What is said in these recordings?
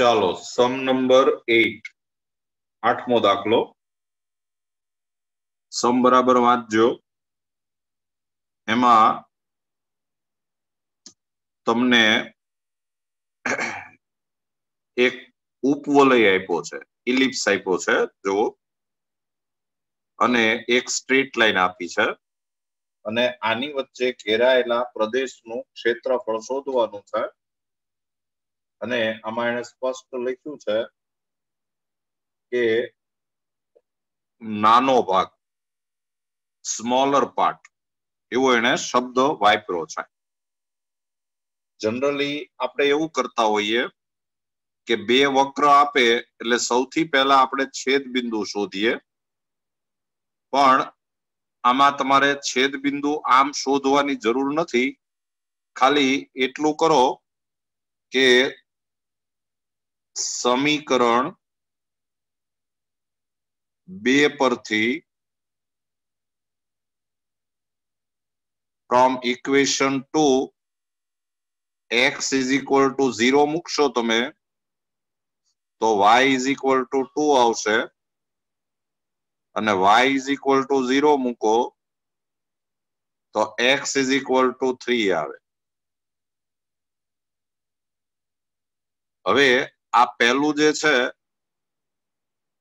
ચાલો સમ નંબર 8 આઠમો દાખલો સમ બરાબર વાંચજો એમાં તમને એક ઉપવલય આપ્યો છે ઇલિપ્સ આપ્યો છે જો અને એક સ્ટ્રેટ લાઈન આપી છે અને આની વચ્ચે ઘેરાયેલા પ્રદેશનું ક્ષેત્રફળ શોધવાનું છે અને આમાં એને સ્પષ્ટ લખ્યું છે કે નાનો ભાગ સ્મોલર પાર્ટ એવો એને શબ્દ વાપર્યો છે જનરલી આપણે એવું કરતા હોઈએ કે બે વક્ર આપે એટલે સૌથી પહેલા આપણે છેદ બિંદુ શોધીએ પણ આમાં તમારે છેદ બિંદુ આમ શોધવાની જરૂર નથી ખાલી એટલું કરો કે સમીકરણ 2 પરથી from equation 2 x is equal to 0 મૂકશો તમે તો y is equal to 2 આવશે અને y is equal to 0 મૂકો તો x is equal to 3 આવે હવે આ પહેલું જે છે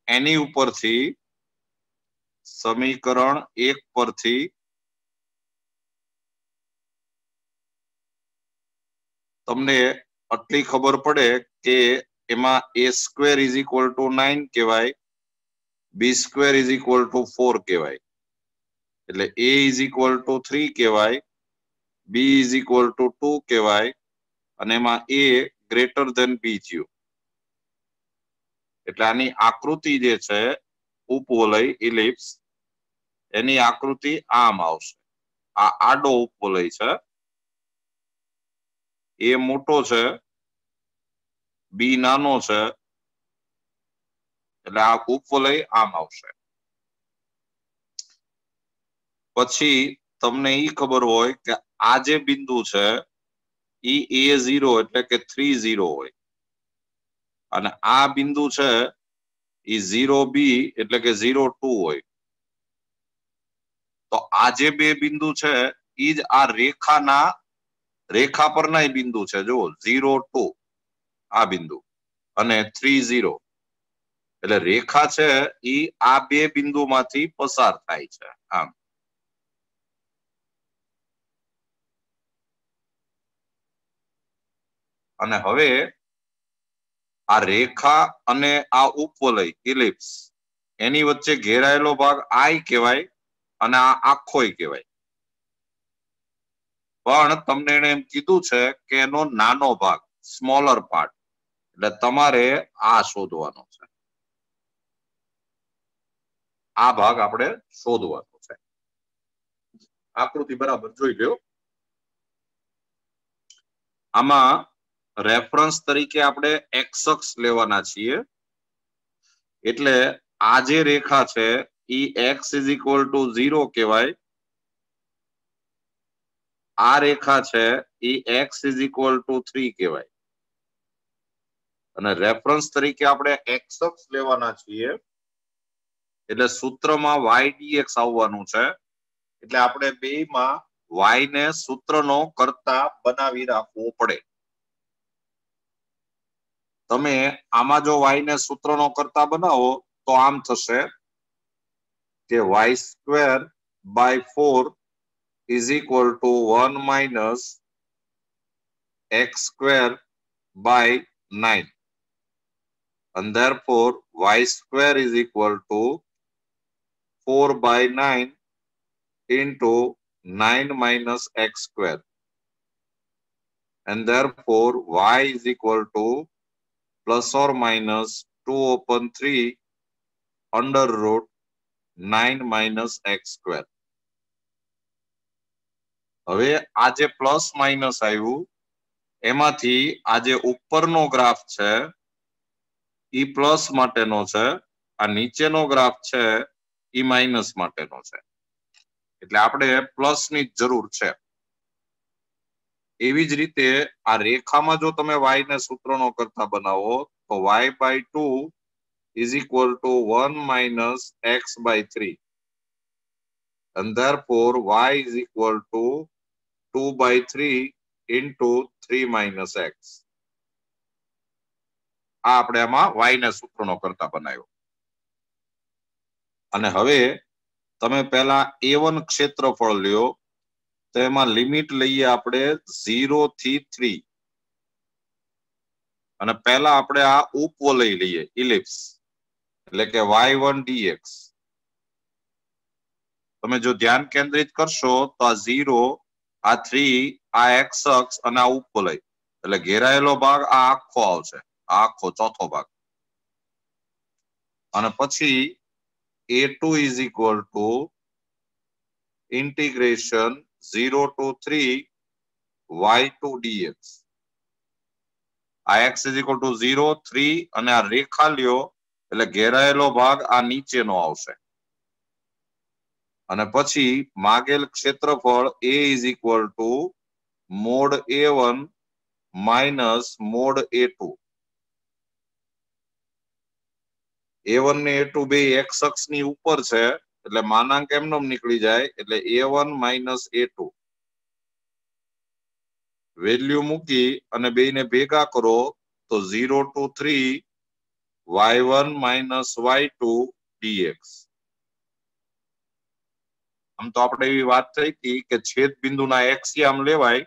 એની ઉપરથી સમીકરણ 1 પરથી તમને આટલી ખબર પડે કે એમાં a square is equal to 9 કહેવાય b square is equal to 4 કહેવાય એટલે a is equal to 3 કહેવાય b is equal to 2 કહેવાય અને એમાં a greater than b થયું એટલે આની આકૃતિ જે છે ઉપવલય ઇલિપ્સ એની આકૃતિ આમ આવશે આ આડો ઉપવલય છે એ મોટો છે બી નાનો છે એટલે આ ઉપવલય આમ આવશે પછી તમને ઈ ખબર હોય કે આ જે બિંદુ છે ઈ a0 એટલે કે 30 હોય અને આ બિંદુ છે ઈ 0b એટલે કે 02 હોય તો આ જે બે બિંદુ છે ઈ જ આ રેખા પરના બિંદુ છે જો 02 આ બિંદુ અને 30 એટલે રેખા છે ઈ આ બે બિંદુમાંથી પસાર થાય છે આમ અને હવે આ રેખા અને આ ઉપવલય ઇલિપ્સ એની વચ્ચે ઘેરાયેલો ભાગ I કહેવાય અને આ આખોય કહેવાય પણ તમને એને એમ કીધું છે કે એનો નાનો ભાગ સ્મોલર પાર્ટ એટલે તમારે આ શોધવાનો છે આ ભાગ આપણે શોધવાનો છે આકૃતિ બરાબર જોઈ લ્યો આમાં રેફરન્સ તરીકે આપણે x અક્ષ લેવાના છીએ એટલે આ જે રેખા છે ઈ x is equal to 0 કહેવાય આ રેખા છે ઈ x is equal to 3 કહેવાય અને રેફરન્સ તરીકે આપણે x અક્ષ લેવાના છીએ એટલે સૂત્રમાં y dx આવવાનું છે એટલે આપણે બેયમાં y ને સૂત્રનો કર્તા બનાવી રાખવો પડે તમે આમાં જો y ને સૂત્રનો કર્તા બનાવો તો આમ થશે કે y square by 4 is equal to 1 minus x square by 9 and therefore y square is equal to 4 by 9 into 9 minus x square and therefore y is equal to plus or minus 2 upon 3 under root 9 minus x square. હવે આ જે plus minus આવ્યું એમાંથી આ જે ઉપરનો graph છે ઈ plus માટેનો છે આ નીચેનો ગ્રાફ છે ઈ માઇનસ માટેનો છે એટલે આપણે પ્લસ ની જરૂર છે એવી જ રીતે આ રેખામાં જો તમે y ને સૂત્રનો કરતા બનાવો તો y/2 is equal to 1 minus x by 3 and therefore y is equal to 2 by 3 into 3 minus x. આ આપણે આમાં y ને સૂત્રનો કરતા બનાવ્યો. અને હવે તમે પહેલા a1 ક્ષેત્રફળ લ્યો તો એમાં લિમિટ લઈએ આપણે 0 થી 3 અને પહેલા આપણે આ ઉપવલય લઈએ ઇલિપ્સ એટલે કે y1 dx. તમે જો ધ્યાન કેન્દ્રિત કરશો તો આ 0 આ 3 આ x અક્ષ અને આ ઉપવલય એટલે ઘેરાયેલો ભાગ આ આખો આવશે, આ આખો ચોથો ભાગ. અને પછી a2 is equal to integration 0 to 3 y2 dx. આ x is equal to 0, 3 અને આ રેખા લ્યો એટલે ઘેરાયેલો ભાગ આ નીચેનો આવશે. અને પછી માગેલ ક્ષેત્રફળ a is equal to mod a1 minus mod a2. a1 ને a2 બે x અક્ષની ઉપર છે એટલે માનાંક એમનેમ નીકળી જાય એટલે a1 minus a2. વેલ્યુ મૂકી અને બેને ભેગા કરો તો 0 to 3 y1 minus y2 dx. આમ તો આપણે એવી વાત થઈ હતી કે છેદ બિંદુના એક્સિયામ લેવાય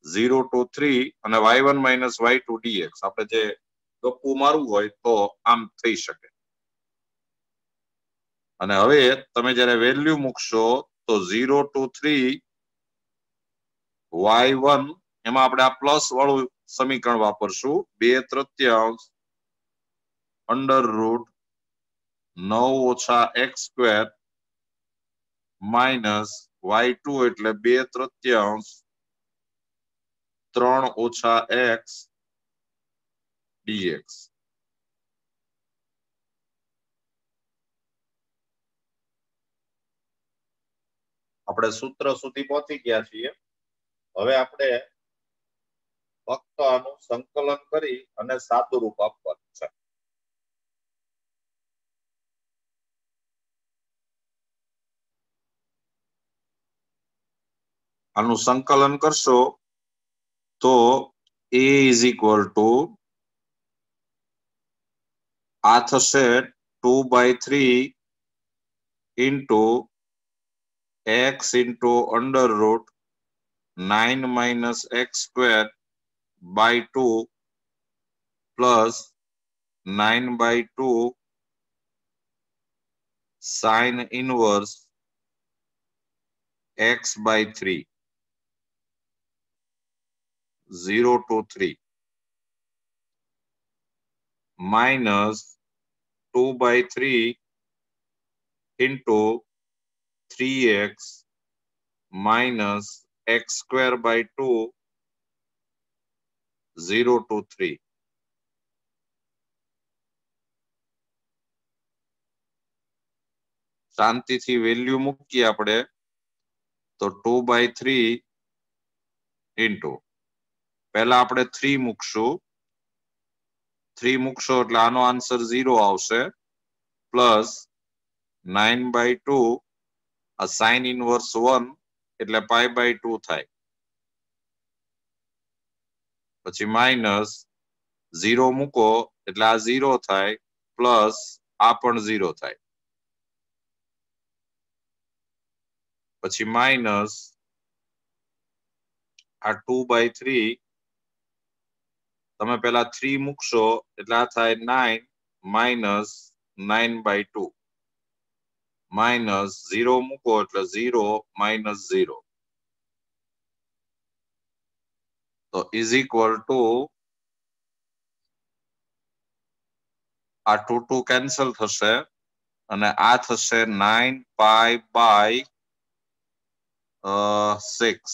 0 to 3 અને y1 minus y2 dx. આપણે જે ગપ્પુ મારવું હોય તો આમ થઈ શકે. અને હવે તમે જ્યારે વેલ્યુ મૂકશો તો 0 to 3 y1 એમાં આપણે આ પ્લસ વાળું સમીકરણ વાપરશું 2/3 અંડર રૂટ 9 ઓછા x સ્ક્વેર માઇનસ y2 એટલે 2/3 3 ઓછા x dx. આપણે સૂત્ર સુધી પહોંચી ગયા છીએ. હવે આપણે ફક્ત આનું સંકલન કરી અને સાદું રૂપ આપવાનું છે. આનું સંકલન કરશો તો a is equal to આ થશે 2/3 into x into under root 9 minus x square by 2 plus 9/2 sin inverse x by 3 0 to 3 minus 2/3 into 3x minus x square by 2 0 to 3. શાંતિથી વેલ્યુ મૂકીએ આપણે તો 2/3 into પહેલા આપણે 3 મૂકશું. 3 મૂકશો એટલે આનો આન્સર 0 આવશે પ્લસ 9/2 આ સાઇન ઇનવર્સ 1 એટલે π/2 થાય. પછી માઇનસ 0 મૂકો એટલે આ 0 થાય પ્લસ આ પણ 0 થાય. પછી માઇનસ આ 2/3 તમે પહેલા 3 મૂકશો એટલે આ થાય 9 માઇનસ 9/2 માઇનસ 0 મૂકો એટલે 0 માઇનસ 0 તો ઇઝ ઇક્વલ ટુ આ 2 2 કેન્સલ થશે અને આ થશે 9π/6.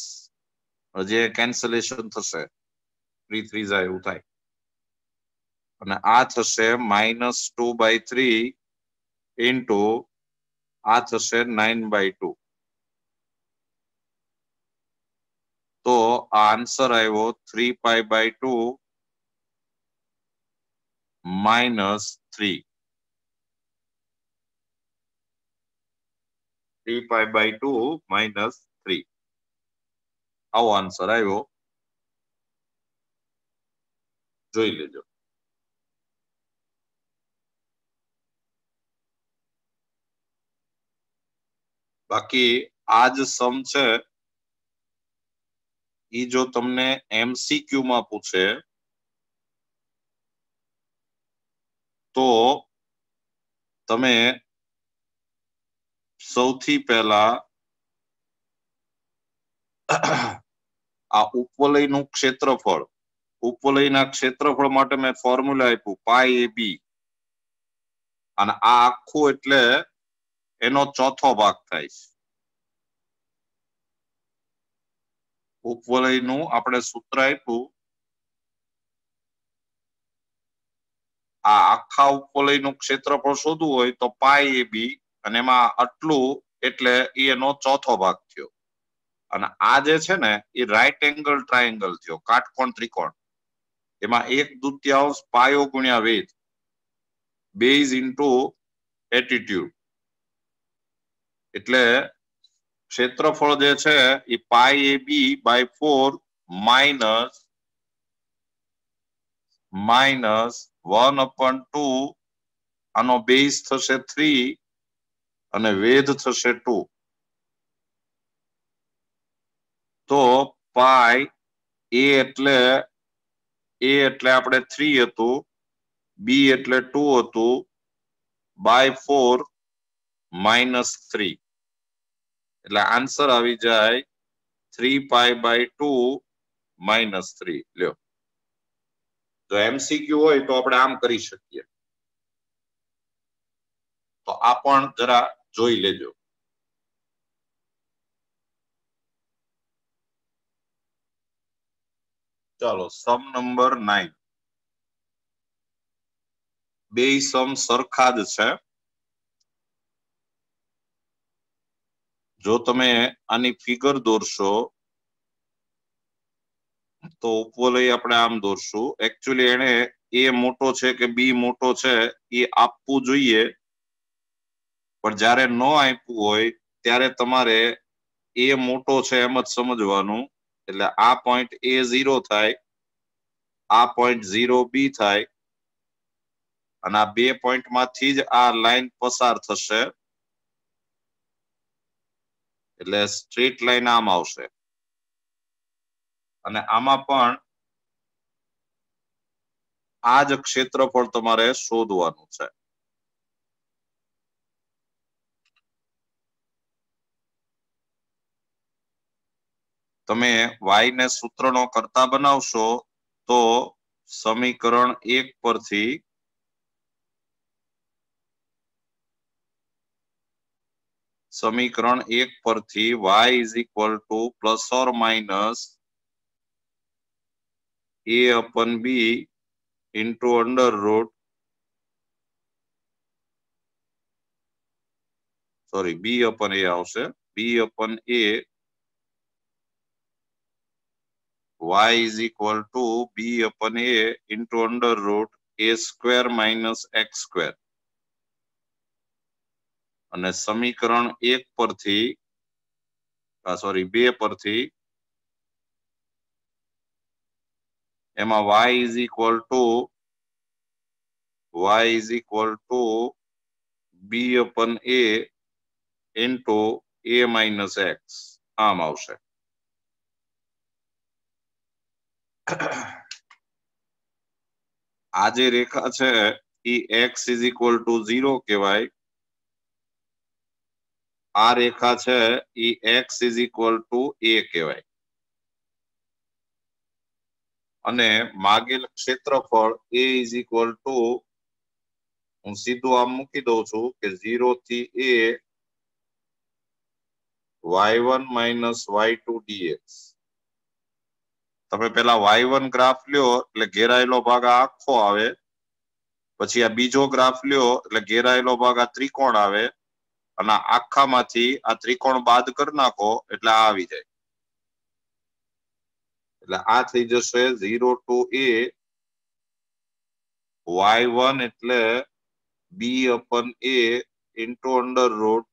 જે કેન્સલેશન થશે 3 3 જાય એવું થાય અને આ થશે -2/3 ઇન્ટુ આ થશે 9/2. તો આ આન્સર આવ્યો 3π/2 -3. 3π/2 -3 આવો આન્સર આવ્યો. જોઈ લેજો. બાકી આ જ સમ છે ઈ જો તમને MCQ માં પૂછે તો તમે સૌથી પહેલા આ ઉપવલયનું ક્ષેત્રફળ, ઉપવલયના ક્ષેત્રફળ માટે મેં ફોર્મ્યુલા આપ્યું πAB, અને આ આખું એટલે એનો ચોથો ભાગ થાય છે. ઉપવલયનું આપણે સૂત્ર આપ્યું, આ આખા ઉપવલયનું ક્ષેત્રફળ શોધવું હોય તો πAB, અને એમાં આટલું એટલે એનો ચોથો ભાગ થયો. અને આ જે છે ને એ રાઈટ એંગલ ટ્રાયેંગલ થયો, કાટકોણ ત્રિકોણ. એમાં 1/2 પાયો ગુણ્યા વેધ, બેઝ ઇન્ટુ એટીટ્યુડ. એટલે ક્ષેત્રફળ જે છે એ πAB/4 માઇનસ 1/2, આનો બેઝ થશે 3 અને વેધ થશે 2. તો પાઈ A એટલે આપણે 3 હતું, B એટલે 2 હતું, /4 -3. એટલે આન્સર આવી જાય 3π/2 -3. લ્યો, જો MCQ હોય તો આપણે આમ કરી શકીએ. તો આ પણ જરા જોઈ લેજો. ચાલો, સમ નંબર 9. બે સમ સરખા જ છે. જો તમે આની ફિગર દોરશો તો ઉપવલય આપણે આમ દોરશું. એકચ્યુઅલી એને A મોટો છે કે B મોટો છે એ આપવું જોઈએ, પણ જ્યારે ન આપ્યું હોય ત્યારે તમારે A મોટો છે એમ જ સમજવાનું. એટલે આ પોઈન્ટ A0 થાય, આ પોઈન્ટ 0B થાય, અને આ બે પોઈન્ટ માંથી જ આ લાઈન પસાર થશે. એટલે સ્ટ્રેટ લાઈન આમ આવશે, અને આમાં પણ આ જ ક્ષેત્રફળ તમારે શોધવાનું છે. તમે y ને સૂત્રનો કરતા બનાવશો તો સમીકરણ 1 પરથી y is equal to ±a/b into under root, sorry, b/a આવશે, b/a, y is equal to b/a into under root a² - x². અને સમીકરણ 1 પરથી, સોરી 2 પરથી, એમાં y is equal to b/a into a - x આમ આવશે. આ જે રેખા છે એ x is equal to 0 કહેવાય. આ રેખા છે એ x is equal to a કહેવાય. અને માગેલ ક્ષેત્રફળ a is equal to, હું સીધું આમ મૂકી દઉં છું કે 0 થી a y1 - y2 dx. તમે પેલા y1 ગ્રાફ લ્યો એટલે ઘેરાયેલો ભાગ આખો આવે, પછી આ બીજો ગ્રાફ લ્યો એટલે ઘેરાયેલો ભાગ આ ત્રિકોણ આવે, અને આખામાંથી આ ત્રિકોણ બાદ કરી નાખો એટલે આ આવી જાય. એટલે આ થઈ જશે 0 to a y1 એટલે b upon a into under root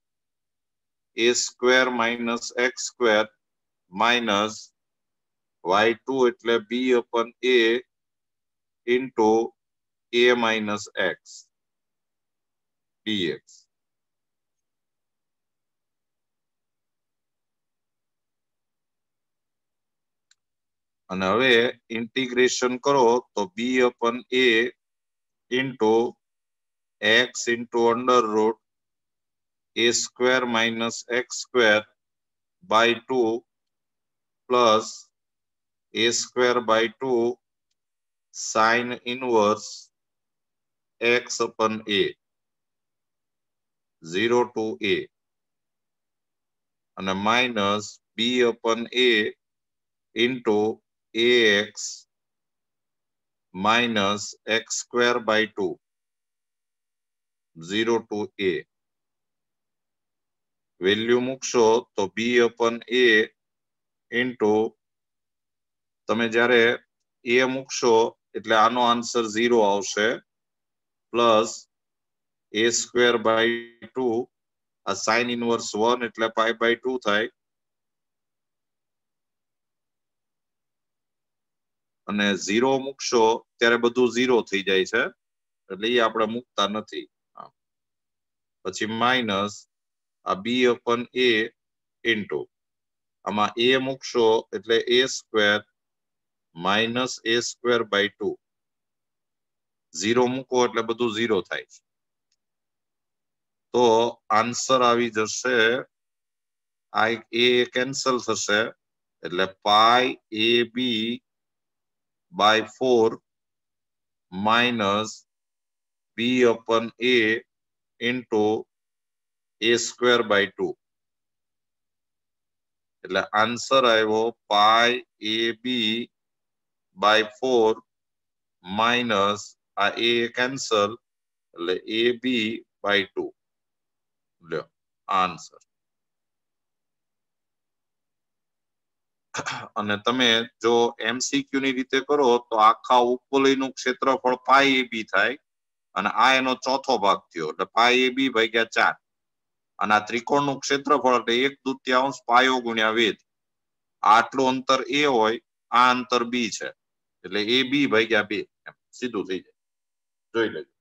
a square minus x square minus y2 એટલે b upon a into a minus x dx. અને હવે ઇન્ટિગ્રેશન કરો તો b upon a into x into under root a square minus x square by 2 plus a square by 2 sin inverse x upon a 0 to a and a minus b upon a into ax minus x square by 2 0 to a. Value મૂકશો તો b upon a into તમે જ્યારે a મૂકશો એટલે આનો answer 0 આવશે plus a square by 2 આ sin inverse 1 એટલે pi by 2 થાય અને 0 મૂકશો ત્યારે બધું 0 થઈ જાય છે એટલે એ આપણે મૂકતા નથી પછી માઈનસ આ b upon a into આમાં a મૂકશો એટલે a square minus a square by 2 0 મૂકો એટલે બધું 0 થાય તો આન્સર આવી જશે આ a કેન્સલ થશે એટલે pi ab by 4 minus b upon a into a square by 2 એટલે આન્સર આવ્યો pi ab by 4 minus આ a કેન્સલ એટલે ab by 2 લ્યો આન્સર અને તમે જો એમસીક્યુ ની રીતે કરો તો આખા ઉપવલયનું ક્ષેત્રફળ પાઈ ab થાય અને આ એનો ચોથો ભાગ થયો એટલે પાઈ ab ભાગ્યા 4 અને આ ત્રિકોણનું ક્ષેત્રફળ એટલે 1/2 પાયો ગુણ્યા વેધ આટલું અંતર a હોય આ અંતર b છે એટલે ab ભાગ્યા 2 સીધું થઈ જાય જોઈ લેજો